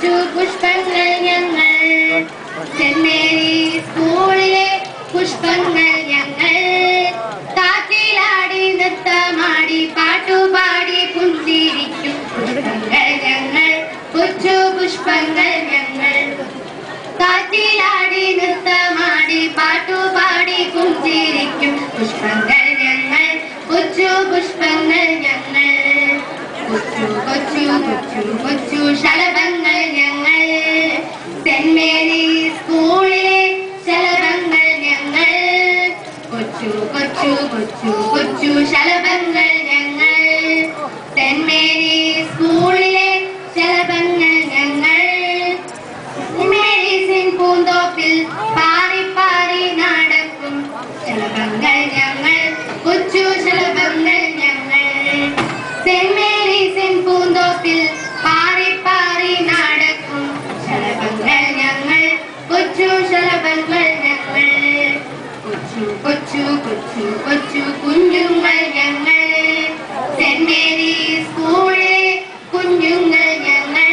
കൊച്ചു പുഷ്പങ്ങൾ ഞങ്ങൾ സെന്റ് മേരി സ്കൂളിലെ പുഷ്പങ്ങൾ ഞങ്ങൾ കാറ്റിലാടി നൃത്തമാടി പാട്ടുപാടി പുഞ്ചിരിക്കും പുഷ്പങ്ങൾ ഞങ്ങൾ കൊച്ചു പുഷ്പങ്ങൾ ഞങ്ങൾ കാറ്റിലാടി നൃത്തമാടി പാട്ടുപാടി പുഞ്ചിരിക്കും പുഷ്പങ്ങൾ ഞങ്ങൾ കൊച്ചു പുഷ്പങ്ങൾ ഞങ്ങൾ കൊച്ചു കൊച്ചു കൊച്ചു കൊച്ചു ശലഭങ്ങൾ ഞങ്ങൾ സെന്റ് മേരി സ്കൂളിലെ ശലഭങ്ങൾ ഞങ്ങൾ കൊച്ചു കൊച്ചു കൊച്ചു കൊച്ചു ശലഭങ്ങൾ ഞങ്ങൾ സെന്റ് മേരി സ്കൂളിലെ ശലഭങ്ങൾ ഞങ്ങൾ മേരീസിൻ പൂന്തോപ്പിൽ പാറി പാറി നടക്കും ശലഭങ്ങൾ ഞങ്ങൾ കൊച്ചു ശലഭങ്ങൾ ഞങ്ങൾ സെന്റ് മേരീസിൻ പൂന്തോപ്പിൽ പാറി പാറി നടക്കും ശലഭങ്ങൾ ഞങ്ങൾ കൊച്ചു ശലഭങ്ങൾ ഞങ്ങൾ കൊച്ചു കൊച്ചു കൊച്ചു കൊച്ചു കുഞ്ഞുങ്ങൾ ഞങ്ങൾ സെന്റ് മേരി സ്കൂളിലെ കുഞ്ഞുങ്ങൾ ഞങ്ങൾ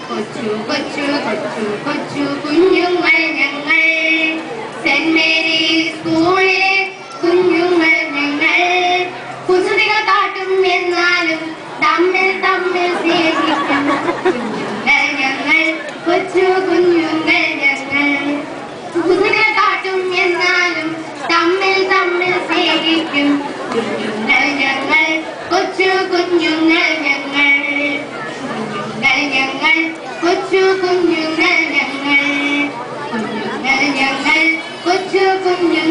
കൊച്ചു കൊച്ചു കൊച്ചു കൊച്ചു കുഞ്ഞുങ്ങൾ ഞങ്ങൾ സെന്റ് മേരി സ്കൂളിലെ കുഞ്ഞുങ്ങൾ ഞങ്ങൾ കുസൃതികൾ കാട്ടും എന്നാലും തമ്മിൽ തമ്മിൽ സ്നേഹിക്കും കുഞ്ഞുങ്ങൾ ഞങ്ങൾ കൊച്ചു കുഞ്ഞുങ്ങൾ ഞങ്ങൾ കുസൃതികൾ കാട്ടും എന്നാലും തമ്മിൽ തമ്മിൽ സ്നേഹിക്കും കുഞ്ഞുങ്ങൾ ഞങ്ങൾ കൊച്ചു കുഞ്ഞുങ്ങൾ ഞങ്ങൾ കുഞ്ഞുങ്ങൾ ഞങ്ങൾ കൊച്ചു കുഞ്ഞുങ്ങൾ ഞങ്ങൾ കുഞ്ഞുങ്ങൾ ഞങ്ങൾ കൊച്ചു കുഞ്ഞുങ്ങൾ